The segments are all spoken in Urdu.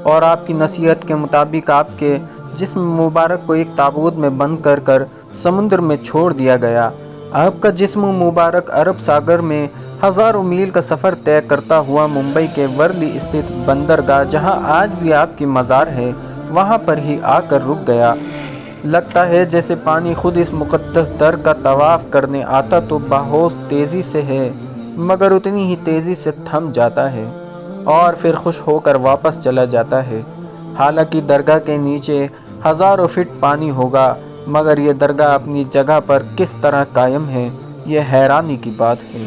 اور آپ کی نصیحت کے مطابق آپ کے جسم مبارک کو ایک تابوت میں بند کر سمندر میں چھوڑ دیا گیا۔ آپ کا جسم مبارک عرب ساگر میں ہزاروں میل کا سفر طے کرتا ہوا ممبئی کے ورلی استھت بندرگاہ، جہاں آج بھی آپ کی مزار ہے، وہاں پر ہی آ کر رک گیا۔ لگتا ہے جیسے پانی خود اس مقدس در کا طواف کرنے آتا تو بہوش تیزی سے ہے، مگر اتنی ہی تیزی سے تھم جاتا ہے اور پھر خوش ہو کر واپس چلا جاتا ہے۔ حالانکہ درگاہ کے نیچے ہزاروں فٹ پانی ہوگا، مگر یہ درگاہ اپنی جگہ پر کس طرح قائم ہے، یہ حیرانی کی بات ہے۔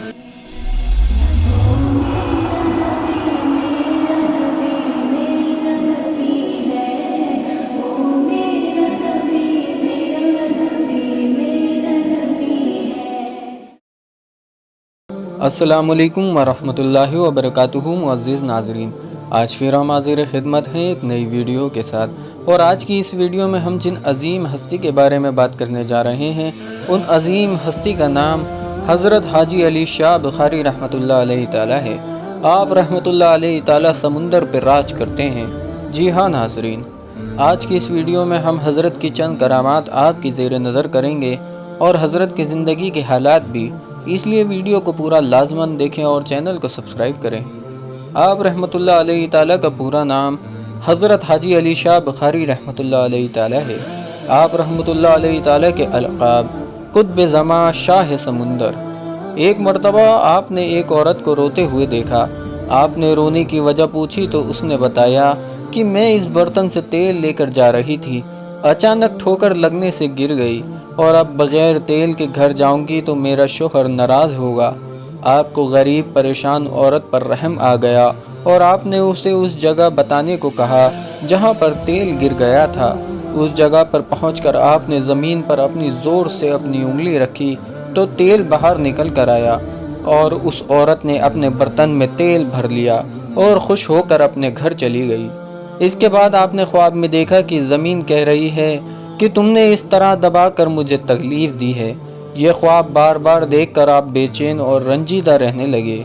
السلام علیکم ورحمۃ اللہ وبرکاتہ۔ معزز ناظرین، آج پھر ہم حاضر خدمت ہیں ایک نئی ویڈیو کے ساتھ، اور آج کی اس ویڈیو میں ہم جن عظیم ہستی کے بارے میں بات کرنے جا رہے ہیں، ان عظیم ہستی کا نام حضرت حاجی علی شاہ بخاری رحمۃ اللہ علیہ تعالی ہے۔ آپ رحمۃ اللہ علیہ تعالی سمندر پر راج کرتے ہیں۔ جی ہاں ناظرین، آج کی اس ویڈیو میں ہم حضرت کی چند کرامات آپ کی زیر نظر کریں گے، اور حضرت کی زندگی کے حالات بھی، اس لیے ویڈیو کو پورا لازماً دیکھیں اور چینل کو سبسکرائب کریں۔ آپ رحمۃ اللہ علیہ تعالیٰ کا پورا نام حضرت حاجی علی شاہ بخاری رحمۃ اللہ علیہ تعالیٰ ہے۔ آپ رحمۃ اللہ علیہ تعالیٰ کے القاب قطب زماں، شاہ سمندر۔ ایک مرتبہ آپ نے ایک عورت کو روتے ہوئے دیکھا۔ آپ نے رونے کی وجہ پوچھی تو اس نے بتایا کہ میں اس برتن سے تیل لے کر جا رہی تھی، اچانک ٹھوکر لگنے سے گر گئی، اور اب بغیر تیل کے گھر جاؤں گی تو میرا شوہر ناراض ہوگا۔ آپ کو غریب پریشان عورت پر رحم آ گیا، اور آپ نے اسے اس جگہ بتانے کو کہا جہاں پر تیل گر گیا تھا۔ اس جگہ پر پہنچ کر آپ نے زمین پر اپنی زور سے اپنی انگلی رکھی تو تیل باہر نکل کر آیا، اور اس عورت نے اپنے برتن میں تیل بھر لیا اور خوش ہو کر اپنے گھر چلی گئی۔ اس کے بعد آپ نے خواب میں دیکھا کہ زمین کہہ رہی ہے کہ تم نے اس طرح دبا کر مجھے تکلیف دی ہے۔ یہ خواب بار بار دیکھ کر آپ بے چین اور رنجیدہ رہنے لگے۔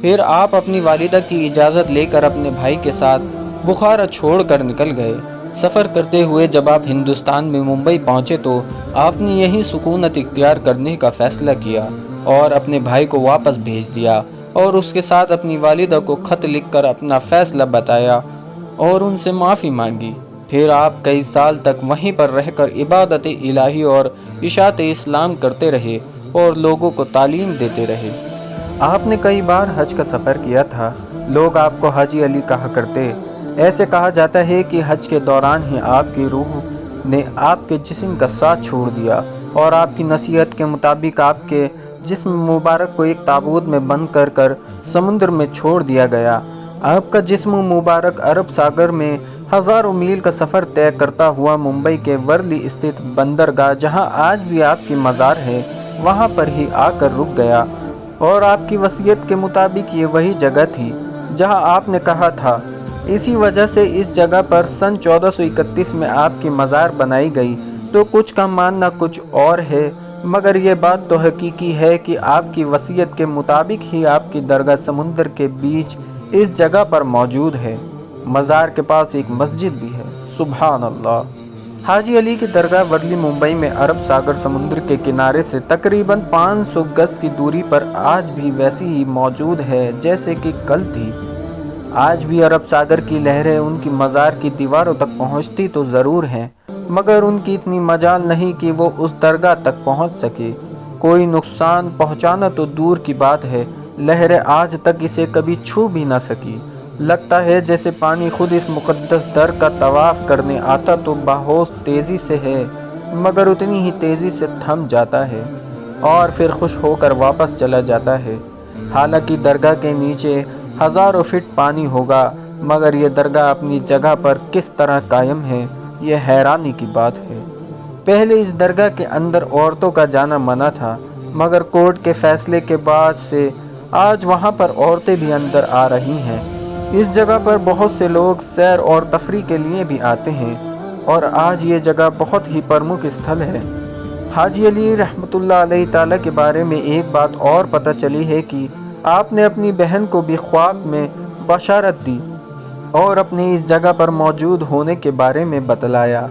پھر آپ اپنی والدہ کی اجازت لے کر اپنے بھائی کے ساتھ بخارا چھوڑ کر نکل گئے۔ سفر کرتے ہوئے جب آپ ہندوستان میں ممبئی پہنچے تو آپ نے یہیں سکونت اختیار کرنے کا فیصلہ کیا اور اپنے بھائی کو واپس بھیج دیا، اور اس کے ساتھ اپنی والدہ کو خط لکھ کر اپنا فیصلہ بتایا اور ان سے معافی مانگی۔ پھر آپ کئی سال تک وہیں پر رہ کر عبادت الہی اور اشاعت اسلام کرتے رہے اور لوگوں کو تعلیم دیتے رہے۔ آپ نے کئی بار حج کا سفر کیا تھا۔ لوگ آپ کو حاجی علی کہا کرتے۔ ایسے کہا جاتا ہے کہ حج کے دوران ہی آپ کی روح نے آپ کے جسم کا ساتھ چھوڑ دیا، اور آپ کی نصیحت کے مطابق آپ کے جسم مبارک کو ایک تابوت میں بند کر سمندر میں چھوڑ دیا گیا۔ آپ کا جسم مبارک عرب ساگر میں ہزاروں میل کا سفر طے کرتا ہوا ممبئی کے ورلی استھت بندرگاہ، جہاں آج بھی آپ کی مزار ہے، وہاں پر ہی آ کر رک گیا، اور آپ کی وصیت کے مطابق یہ وہی جگہ تھی جہاں آپ نے کہا تھا۔ اسی وجہ سے اس جگہ پر سن 1431 میں آپ کی مزار بنائی گئی۔ تو کچھ کا ماننا کچھ اور ہے، مگر یہ بات تو حقیقی ہے کہ آپ کی وصیت کے مطابق ہی آپ کی درگاہ سمندر کے بیچ اس جگہ پر موجود ہے۔ مزار کے پاس ایک مسجد بھی ہے۔ سبحان اللہ۔ حاجی علی کی درگاہ ورلی ممبئی میں عرب ساگر سمندر کے کنارے سے تقریباً 500 گز کی دوری پر آج بھی ویسی ہی موجود ہے جیسے کہ کل تھی۔ آج بھی عرب ساگر کی لہریں ان کی مزار کی دیواروں تک پہنچتی تو ضرور ہیں، مگر ان کی اتنی مجال نہیں کہ وہ اس درگاہ تک پہنچ سکے۔ کوئی نقصان پہنچانا تو دور کی بات ہے، لہریں آج تک اسے کبھی چھو بھی نہ سکی۔ لگتا ہے جیسے پانی خود اس مقدس در کا طواف کرنے آتا تو بہوش تیزی سے ہے، مگر اتنی ہی تیزی سے تھم جاتا ہے اور پھر خوش ہو کر واپس چلا جاتا ہے۔ حالانکہ درگاہ کے نیچے ہزاروں فٹ پانی ہوگا، مگر یہ درگاہ اپنی جگہ پر کس طرح قائم ہے، یہ حیرانی کی بات ہے۔ پہلے اس درگاہ کے اندر عورتوں کا جانا منع تھا، مگر کورٹ کے فیصلے کے بعد سے آج وہاں پر عورتیں بھی اندر آ رہی ہیں۔ اس جگہ پر بہت سے لوگ سیر اور تفریح کے لیے بھی آتے ہیں، اور آج یہ جگہ بہت ہی پرمکھ استھل ہے۔ حاجی علی رحمۃ اللہ علیہ تعالیٰ کے بارے میں ایک بات اور پتہ چلی ہے کہ آپ نے اپنی بہن کو بھی خواب میں بشارت دی اور اپنی اس جگہ پر موجود ہونے کے بارے میں بتلایا۔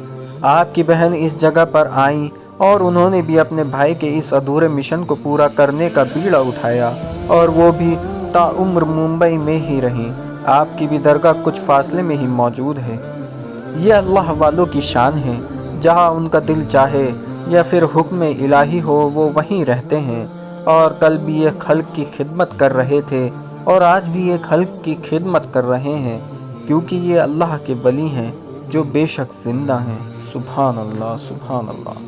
آپ کی بہن اس جگہ پر آئیں اور انہوں نے بھی اپنے بھائی کے اس ادھورے مشن کو پورا کرنے کا بیڑا اٹھایا، اور وہ بھی تاعمر ممبئی میں ہی رہیں۔ آپ کی بھی درگاہ کچھ فاصلے میں ہی موجود ہے۔ یہ اللہ والوں کی شان ہے، جہاں ان کا دل چاہے یا پھر حکم الہی ہو وہ وہیں رہتے ہیں، اور کل بھی یہ خلق کی خدمت کر رہے تھے اور آج بھی یہ خلق کی خدمت کر رہے ہیں، کیونکہ یہ اللہ کے ولی ہیں جو بے شک زندہ ہیں۔ سبحان اللہ، سبحان اللہ۔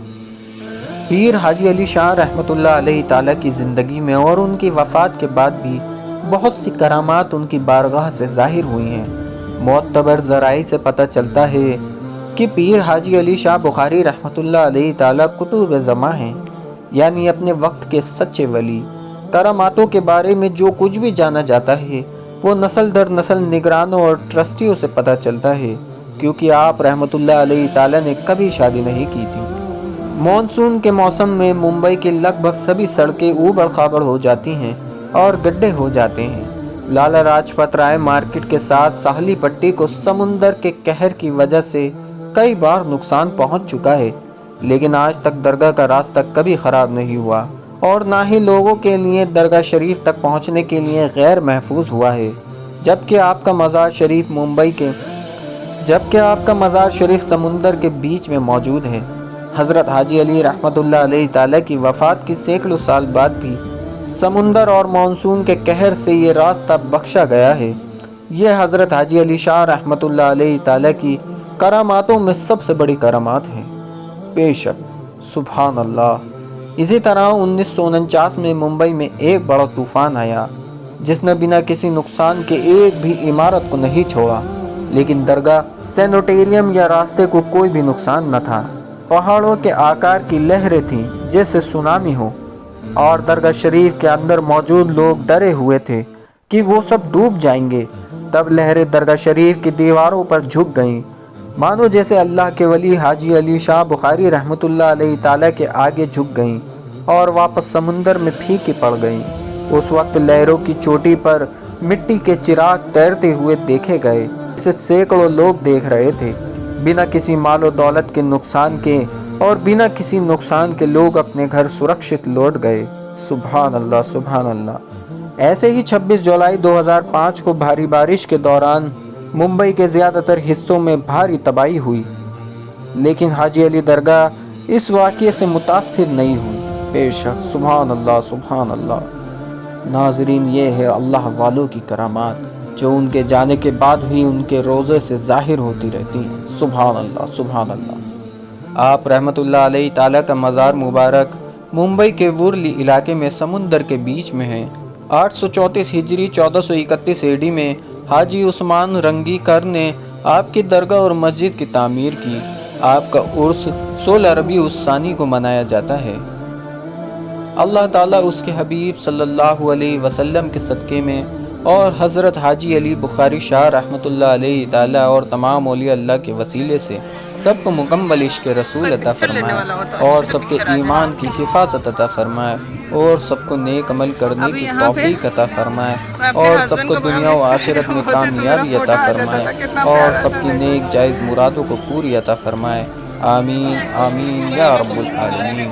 پیر حاجی علی شاہ رحمۃ اللہ علیہ تعالیٰ کی زندگی میں اور ان کی وفات کے بعد بھی بہت سی کرامات ان کی بارگاہ سے ظاہر ہوئی ہیں۔ معتبر ذرائع سے پتہ چلتا ہے کہ پیر حاجی علی شاہ بخاری رحمۃ اللہ علیہ تعالیٰ قطب زماں ہیں، یعنی اپنے وقت کے سچے ولی۔ کراماتوں کے بارے میں جو کچھ بھی جانا جاتا ہے وہ نسل در نسل نگرانوں اور ٹرسٹیوں سے پتہ چلتا ہے، کیونکہ آپ رحمۃ اللہ علیہ تعالیٰ نے کبھی شادی نہیں کی تھی۔ مانسون کے موسم میں ممبئی کی لگ بھگ سبھی سڑکیں اوبڑ خابڑ ہو جاتی ہیں اور گڈھے ہو جاتے ہیں۔ لالا راجپت رائے مارکیٹ کے ساتھ ساحلی پٹی کو سمندر کے قہر کی وجہ سے کئی بار نقصان پہنچ چکا ہے، لیکن آج تک درگاہ کا راستہ کبھی خراب نہیں ہوا، اور نہ ہی لوگوں کے لیے درگاہ شریف تک پہنچنے کے لیے غیر محفوظ ہوا ہے، جبکہ آپ کا مزار شریف سمندر کے بیچ میں موجود ہے۔ حضرت حاجی علی رحمۃ اللہ علیہ تعالیٰ کی وفات کی سینکڑوں سال بعد بھی سمندر اور مانسون کے قہر سے یہ راستہ بخشا گیا ہے۔ یہ حضرت حاجی علی شاہ رحمۃ اللہ علیہ تعالیٰ کی کراماتوں میں سب سے بڑی کرامات ہے۔ بے شک، سبحان اللہ۔ اسی طرح 1949 میں ممبئی میں ایک بڑا طوفان آیا جس نے بنا کسی نقصان کے ایک بھی عمارت کو نہیں چھوڑا، لیکن درگاہ، سینیٹیریم یا راستے کو کوئی بھی نقصان نہ تھا۔ پہاڑوں کے آکار کی لہریں تھیں جیسے سونامی ہو، اور درگاہ شریف کے اندر موجود لوگ ڈرے ہوئے تھے کہ وہ سب ڈوب جائیں گے۔ تب لہریں درگاہ شریف کی دیواروں پر جھک گئیں، مانو جیسے اللہ کے ولی حاجی علی شاہ بخاری رحمۃ اللہ علیہ تعالیٰ کے آگے جھک گئیں اور واپس سمندر میں پھیکی پڑ گئیں۔ اس وقت لہروں کی چوٹی پر مٹی کے چراغ تیرتے ہوئے دیکھے گئے، جسے سینکڑوں لوگ دیکھ رہے تھے۔ بنا کسی مال و دولت کے نقصان کے اور بنا کسی نقصان کے لوگ اپنے گھر سرکشت لوٹ گئے۔ سبحان اللہ، سبحان اللہ۔ ایسے ہی 26 جولائی 2005 کو بھاری بارش کے دوران ممبئی کے زیادہ تر حصوں میں بھاری تباہی ہوئی، لیکن حاجی علی درگاہ اس واقعے سے متاثر نہیں ہوئی۔ بے شک، سبحان اللہ، سبحان اللہ۔ ناظرین، یہ ہے اللہ والوں کی کرامات جو ان کے جانے کے بعد بھی ان کے روزے سے ظاہر ہوتی رہتی ہیں۔ سبحان اللہ، سبحان اللہ۔ آپ رحمۃ اللہ علیہ تعالیٰ کا مزار مبارک ممبئی کے ورلی علاقے میں سمندر کے بیچ میں ہے۔ 834 ہجری 1431 AD میں حاجی عثمان رنگیکر نے آپ کی درگاہ اور مسجد کی تعمیر کی۔ آپ کا عرس 16 ربیع الثانی کو منایا جاتا ہے۔ اللہ تعالیٰ اس کے حبیب صلی اللہ علیہ وسلم کے صدقے میں اور حضرت حاجی علی بخاری شاہ رحمۃ اللہ علیہ تعالیٰ اور تمام اولیاء اللہ کے وسیلے سے سب کو مکمل عشق رسول عطا فرمائے، اور سب کے ایمان کی حفاظت عطا فرمائے، اور سب کو نیک عمل کرنے کی توفیق عطا فرمائے، اور سب کو دنیا و آخرت میں کامیابی عطا فرمائے، اور سب کی نیک جائز مرادوں کو پوری عطا فرمائے۔ آمین، آمین یا رب العالمین۔